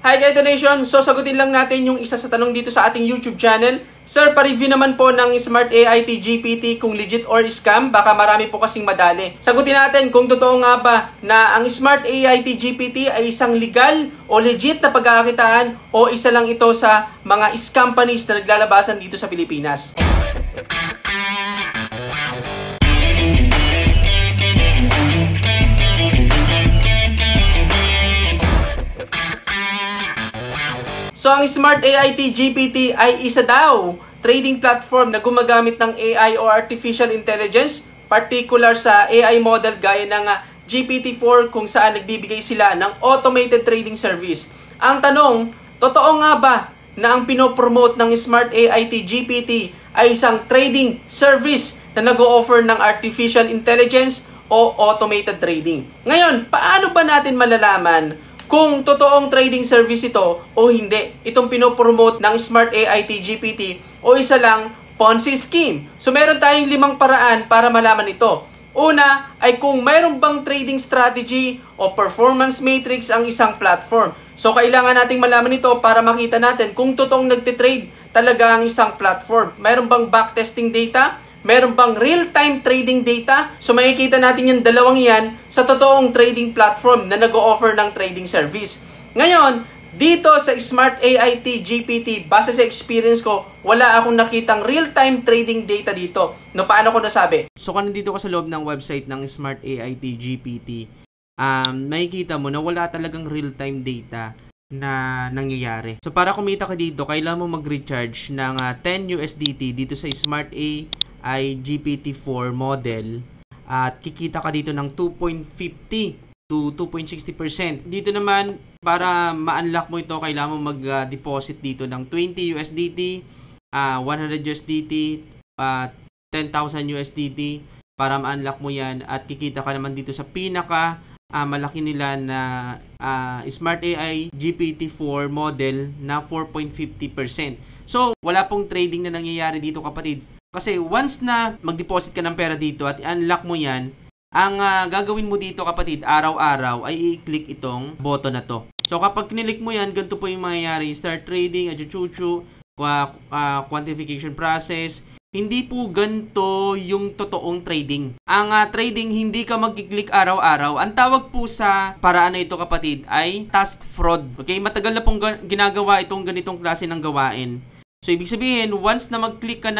Hi Guide Nation! So sagutin lang natin yung isa sa tanong dito sa ating YouTube channel. Sir, pa-review naman po ng Smart AIT GPT kung legit or scam. Baka marami po kasing madali. Sagutin natin kung totoo nga ba na ang Smart AIT GPT ay isang legal o legit na pagkakakitaan o isa lang ito sa mga scam companies na naglalabasan dito sa Pilipinas. So, ang Smart AIT GPT ay isa daw trading platform na gumagamit ng AI o Artificial Intelligence, particular sa AI model gaya ng GPT-4 kung saan nagbibigay sila ng automated trading service. Ang tanong, totoo nga ba na ang pinopromote ng Smart AIT GPT ay isang trading service na nag-o-offer ng Artificial Intelligence o automated trading? Ngayon, paano ba natin malalaman kung totoong trading service ito o hindi? Itong pinopromote ng Smart AIT GPT o isa lang Ponzi scheme. So meron tayong 5 paraan para malaman ito. Una ay kung mayroon bang trading strategy o performance matrix ang isang platform. So kailangan nating malaman ito para makita natin kung totoong nagtitrade talaga ang isang platform. Mayroon bang backtesting data? Meron bang real-time trading data? So makikita natin yung dalawang yan sa totoong trading platform na nag-o-offer ng trading service. Ngayon, dito sa Smart AIT GPT, base sa experience ko, wala akong nakitang real-time trading data dito. No, paano ko nasabi? So kung nandito ka sa loob ng website ng Smart AIT GPT, makikita mo na wala talagang real-time data na nangyayari. So para kumita ka dito, kailangan mo mag-recharge ng 10 USDT dito sa Smart AI GPT-4 model at kikita ka dito ng 2.50 to 2.60%. Dito naman, para ma-unlock mo ito, kailangan mo mag-deposit dito ng 20 USDT, 100 USDT, 10,000 USDT para ma-unlock mo yan at kikita ka naman dito sa pinaka malaki nila na Smart AI GPT-4 model na 4.50%. So, wala pong trading na nangyayari dito, kapatid. Kasi once na mag-deposit ka ng pera dito at i-unlock mo yan, ang gagawin mo dito, kapatid, araw-araw ay i-click itong button na to. So kapag kinilik mo yan, ganito po yung mangyayari. Start trading, ajuchuchu, quantification process. Hindi po ganito yung totoong trading. Ang trading, hindi ka mag-click araw-araw. Ang tawag po sa paraan na ito, kapatid, ay task fraud. Okay? Matagal na pong ginagawa itong ganitong klase ng gawain. So, ibig sabihin, once na mag-click ka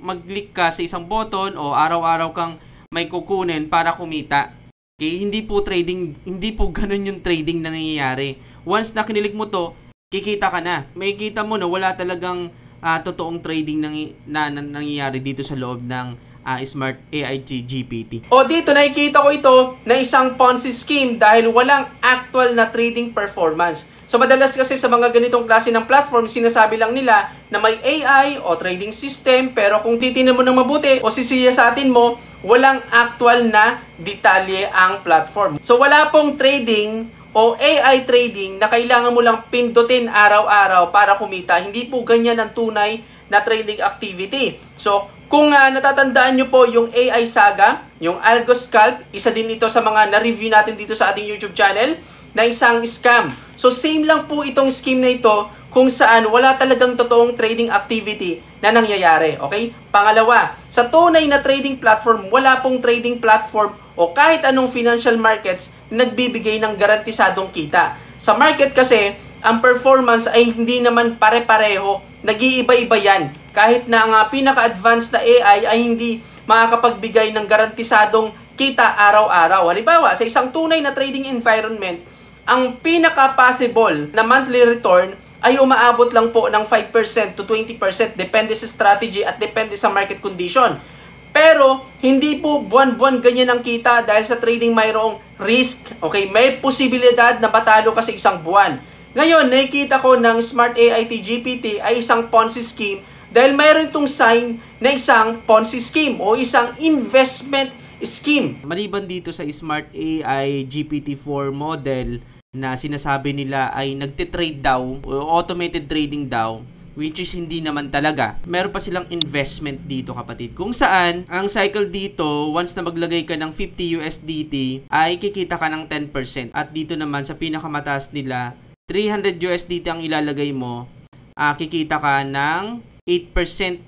mag-click ka sa isang button o araw-araw kang may kukunin para kumita. Okay? Hindi po ganun yung trading na nangyayari. Once na kinilik mo to, kikita ka na. May kita mo na wala talagang totoong trading na nangyayari dito sa loob ng Smart AIT GPT. O dito, nakikita ko ito na isang Ponzi scheme dahil walang actual na trading performance. So madalas kasi sa mga ganitong klase ng platform, sinasabi lang nila na may AI o trading system, pero kung titingnan mo ng mabuti o sisiyasatin mo, walang actual na detalye ang platform. So wala pong trading o AI trading na kailangan mo lang pindutin araw-araw para kumita. Hindi po ganyan ang tunay na trading activity. So kung natatandaan nyo po yung AI saga, yung AlgoScalp, isa din ito sa mga na-review natin dito sa ating YouTube channel, na isang scam. So same lang po itong scheme na ito kung saan wala talagang totoong trading activity na nangyayari. Okay? Pangalawa, sa tunay na trading platform, wala pong trading platform o kahit anong financial markets na nagbibigay ng garantisadong kita. Sa market kasi, ang performance ay hindi naman pare-pareho. Nag-iiba-iba yan. Kahit na ang pinaka-advanced na AI ay hindi makakapagbigay ng garantisadong kita araw-araw. Halimbawa, sa isang tunay na trading environment, ang pinaka-possible na monthly return ay umaabot lang po ng 5% to 20%. Depende sa strategy at depende sa market condition. Pero, hindi po buwan-buwan ganyan ang kita dahil sa trading mayroong risk. Okay, may posibilidad na matalo ka sa isang buwan. Ngayon, nakikita ko ng Smart AIT GPT ay isang Ponzi scheme dahil mayroon itong sign na isang Ponzi scheme o isang investment scheme. Maliban dito sa Smart AI GPT-4 model na sinasabi nila ay nagtitrade daw o automated trading daw, which is hindi naman talaga. Meron pa silang investment dito, kapatid, kung saan ang cycle dito, once na maglagay ka ng 50 USDT ay kikita ka ng 10%. At dito naman sa pinakamataas nila 300 USDT ang ilalagay mo, kikita ka ng 8%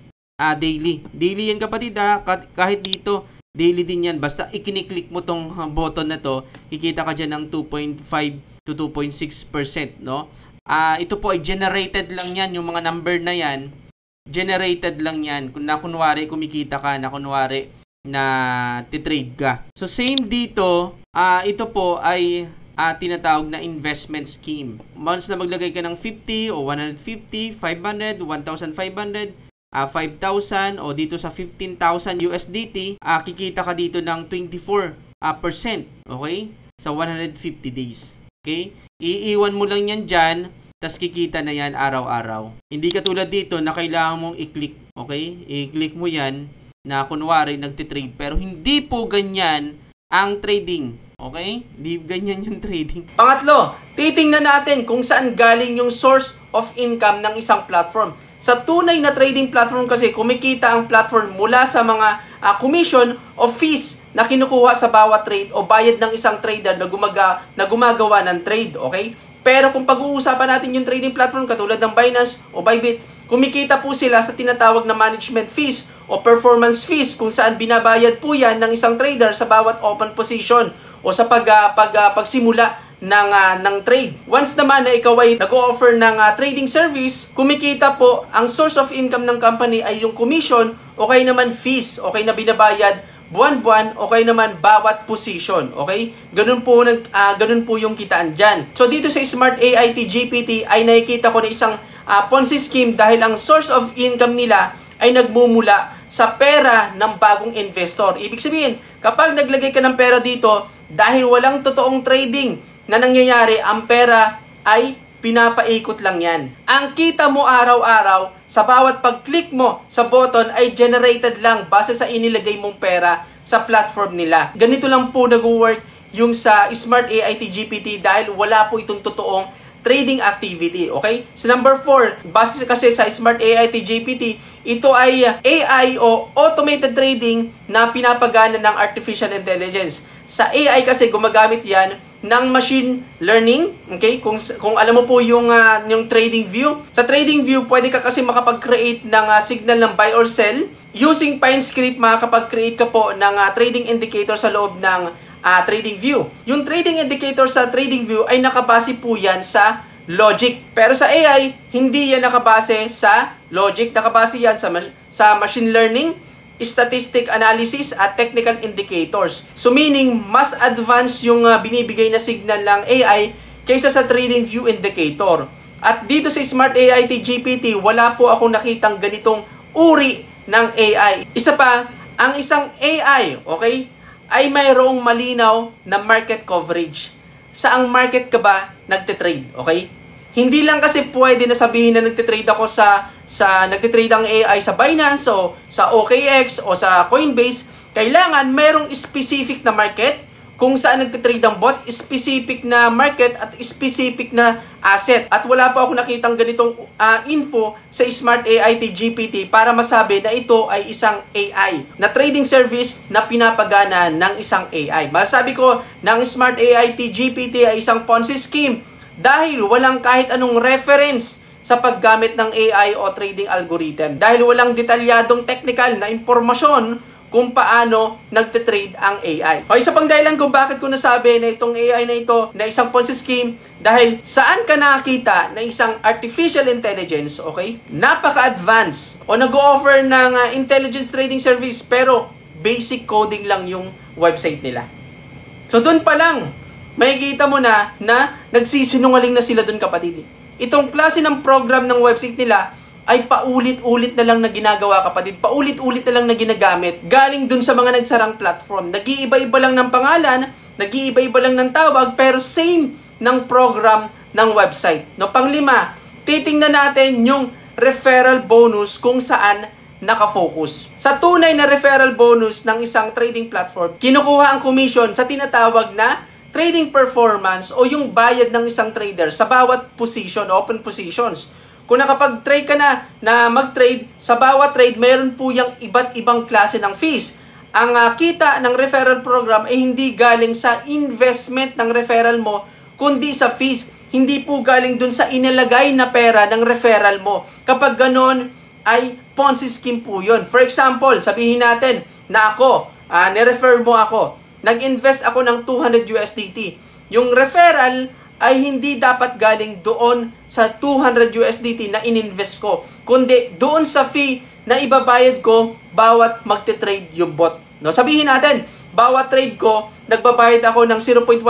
daily. Daily yan kapatid kahit dito, daily din yan. Basta i-click mo tong button na to, kikita ka dyan ng 2.5 to 2.6%, no? Ito po ay generated lang yan, yung mga number na yan, generated lang yan. Kunwari kumikita ka, kunwari na titrade ka. So same dito, ito po ay tinatawag na investment scheme. Once na maglagay ka ng 50 o 150, 500, 1,500, 5,000 o dito sa 15,000 USDT, kikita ka dito ng 24%, okay? Sa 150 days. Okay? Iiwan mo lang yan dyan, tas kikita na yan araw-araw. Hindi katulad dito na kailangan mong i-click. Okay? I-click mo yan na kunwari nagtitrade. Pero hindi po ganyan ang trading. Okay? Hindi ganyan yung trading. Pangatlo, titingnan natin kung saan galing yung source of income ng isang platform. Sa tunay na trading platform kasi, kumikita ang platform mula sa mga commission o fees na kinukuha sa bawat trade o bayad ng isang trader na gumagawa ng trade, okay? Pero kung pag-uusapan natin yung trading platform katulad ng Binance o Bybit, kumikita po sila sa tinatawag na management fees o performance fees kung saan binabayad po yan ng isang trader sa bawat open position o sa pagsimula ng trade. Once naman na ikaw ay nag-o-offer ng trading service, kumikita po, ang source of income ng company ay yung commission o kaya naman fees o kaya na binabayad buwan-buwan o kaya naman bawat position. Okay? Ganun po yung kitaan dyan. So dito sa Smart AI GPT ay nakikita ko na isang Ponzi scheme dahil ang source of income nila ay nagmumula sa pera ng bagong investor. Ibig sabihin, kapag naglagay ka ng pera dito, dahil walang totoong trading na nangyayari, ang pera ay pinapaikot lang yan. Ang kita mo araw-araw, sa bawat pag-click mo sa button ay generated lang base sa inilagay mong pera sa platform nila. Ganito lang po nag-work yung sa Smart AI GPT dahil wala po itong totoong trading activity, okay? So number 4, base kasi sa Smart AI GPT, ito ay AI o automated trading na pinapagana ng artificial intelligence. Sa AI kasi gumagamit yan ng machine learning, okay? Kung alam mo po yung trading view. Sa trading view, pwede ka kasi makapag-create ng signal ng buy or sell. Using PineScript, makakapag-create ka po ng trading indicator sa loob ng trading view. Yung trading indicator sa trading view ay nakabase po yan sa logic. Pero sa AI, hindi yan nakabase sa logic. Nakabase yan sa machine learning, statistic analysis, at technical indicators. So meaning, mas advanced yung binibigay na signal ng AI kaysa sa trading view indicator. At dito sa Smart AI GPT, wala po akong nakitang ganitong uri ng AI. Isa pa, ang isang AI, okay, ay mayroong malinaw na market coverage. Saang market ka ba nagtitrade, okay? Hindi lang kasi pwede na sabihin na nagtitrade ako nagtitrade ang AI sa Binance o sa OKX o sa Coinbase. Kailangan mayroong specific na market kung saan nagtitrade ang bot, specific na market at specific na asset. At wala pa ako nakitang ganitong info sa Smart AI GPT para masabi na ito ay isang AI na trading service na pinapagana ng isang AI. Masasabi ko na ang Smart AI GPT ay isang Ponzi scheme dahil walang kahit anong reference sa paggamit ng AI o trading algorithm. Dahil walang detalyadong technical na impormasyon kung paano nagtitrade ang AI. O isa pang dahilan kung bakit ko nasabi na itong AI na ito na isang Ponzi scheme dahil saan ka nakakita na isang artificial intelligence, okay? Napaka-advanced o nag-o-offer ng intelligence trading service pero basic coding lang yung website nila. So doon pa lang, makikita mo na nagsisinungaling na sila doon kapatid. Itong klase ng program ng website nila ay paulit-ulit na lang na ginagawa kapatid. Paulit-ulit na lang na ginagamit. Galing dun sa mga nagsarang platform. Nag-iiba-iba lang ng pangalan, nag-iiba-iba lang ng tawag, pero same ng program ng website. No, panglima, titingnan natin yung referral bonus kung saan nakafocus. Sa tunay na referral bonus ng isang trading platform, kinukuha ang commission sa tinatawag na trading performance o yung bayad ng isang trader sa bawat position, open positions. Kung nakapag-trade ka na mag-trade, sa bawat trade, mayroon po yung iba't ibang klase ng fees. Ang kita ng referral program ay hindi galing sa investment ng referral mo, kundi sa fees. hindi po galing dun sa inilagay na pera ng referral mo. Kapag ganon, ay Ponzi scheme po yun. For example, sabihin natin na ako, nirefer mo ako, nag-invest ako ng 200 USDT. Yung referral ay hindi dapat galing doon sa 200 USDT na ininvest ko, kundi doon sa fee na ibabayad ko bawat magte-trade yung bot. No, sabihin natin, bawat trade ko, nagbabayad ako ng 0.1%.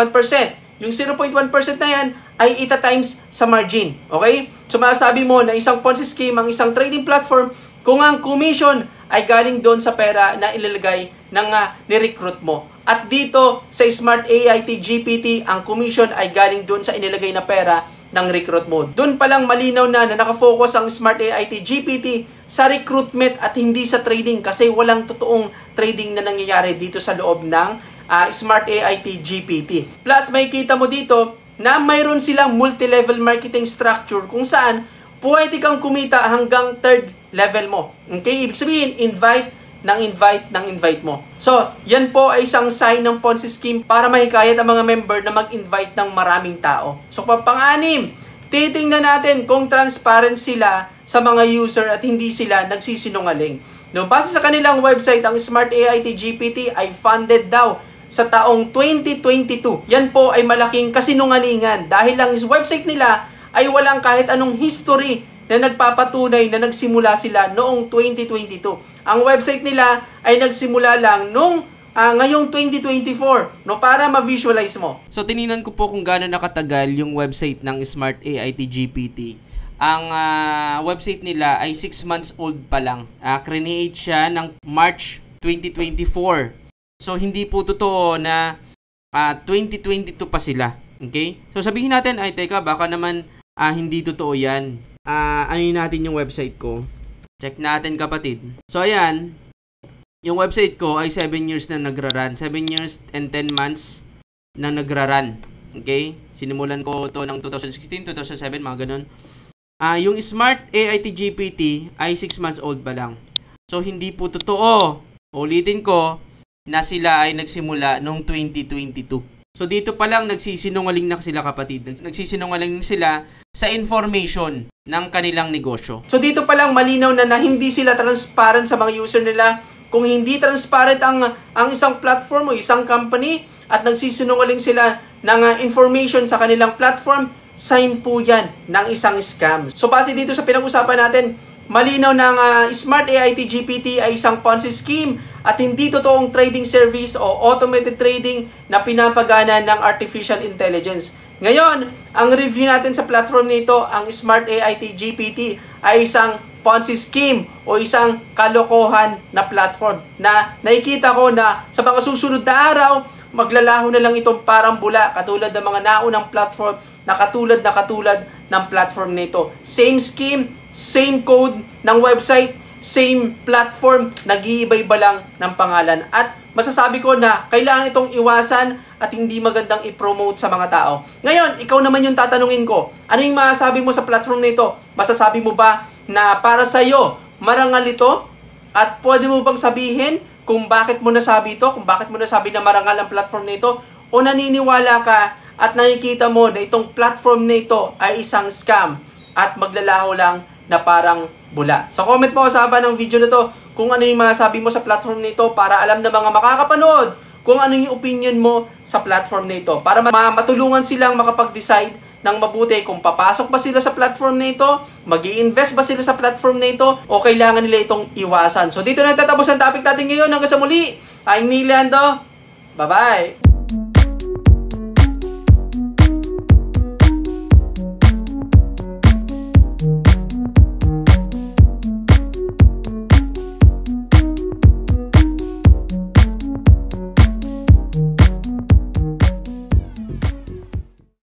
Yung 0.1% na yan ay ita-times sa margin. Okay? So masasabi mo na isang Ponzi scheme, ang isang trading platform, kung ang commission ay galing doon sa pera na ilalagay ng ni-recruit mo. At dito sa Smart AIT GPT, ang commission ay galing doon sa inilagay na pera ng recruit mo. Doon palang malinaw na nakafocus ang Smart AIT GPT sa recruitment at hindi sa trading, kasi walang totoong trading na nangyayari dito sa loob ng Smart AIT GPT. Plus, makikita mo dito na mayroon silang multi-level marketing structure kung saan pwede kang kumita hanggang third level mo. Okay? Ibig sabihin, invite mo. So, yan po ay isang sign ng Ponzi scheme para mahikayat ang mga member na mag-invite ng maraming tao. So, pang-anim, titingnan natin kung transparent sila sa mga user at hindi sila nagsisinungaling. No, base sa kanilang website, ang Smart AIT GPT ay funded daw sa taong 2022. Yan po ay malaking kasinungalingan dahil lang website nila ay walang kahit anong history na nagpapatunay na nagsimula sila noong 2022. Ang website nila ay nagsimula lang noong ngayong 2024, no, para ma-visualize mo. So, tininan ko po kung gaano nakatagal yung website ng Smart AIT GPT. Ang website nila ay 6 months old pa lang. Create siya ng March 2024. So, hindi po totoo na 2022 pa sila. Okay? So, sabihin natin, ay teka, baka naman hindi totoo yan. Ano natin yung website ko. Check natin, kapatid. So, ayan. Yung website ko ay 7 years na nagra-run. 7 years and 10 months na nagra-run. Okay? Sinimulan ko to ng 2016, 2007, mga ganun. Yung Smart AIT GPT ay 6 months old pa lang. So, hindi po totoo. Ulitin ko na sila ay nagsimula noong 2022. So, dito pa lang nagsisinungaling na sila, kapatid. Nagsisinungaling sila sa information ng kanilang negosyo. So, dito pa lang malinaw na hindi sila transparent sa mga user nila. Kung hindi transparent ang isang platform o isang company at nagsisinungaling sila ng information sa kanilang platform, sign po yan ng isang scam. So, base dito sa pinag-usapan natin, malinaw ng Smart AIT GPT ay isang Ponzi scheme at hindi totoong trading service o automated trading na pinapagana ng artificial intelligence. Ngayon, ang review natin sa platform nito, ang Smart AIT GPT, ay isang Ponzi scheme o isang kalokohan na platform na nakikita ko na sa mga susunod na araw, maglalaho na lang itong parang bula katulad ng mga naunang platform na katulad ng platform nito. Same scheme, same code ng website, same platform, nag-iiba-iba lang ng pangalan. At masasabi ko na kailangan itong iwasan at hindi magandang i-promote sa mga tao. Ngayon, ikaw naman yung tatanungin ko. Ano yung masasabi mo sa platform nito? Masasabi mo ba na para sa'yo, marangal ito? At pwede mo bang sabihin kung bakit mo nasabi ito? Kung bakit mo nasabi na marangal ang platform nito? O naniniwala ka at nakikita mo na itong platform nito ay isang scam at maglalaho lang na parang bula. So, comment mo sa haba ng video na to kung ano yung masasabi mo sa platform nito para alam ng mga makakapanood kung ano yung opinion mo sa platform nito. Para matulungan silang makapag-decide ng mabuti kung papasok ba sila sa platform nito, mag-i-invest ba sila sa platform nito, o kailangan nila itong iwasan. So, dito na tatapos ang topic natin ngayon. Hanggang sa muli, I'm Nilando. Bye-bye!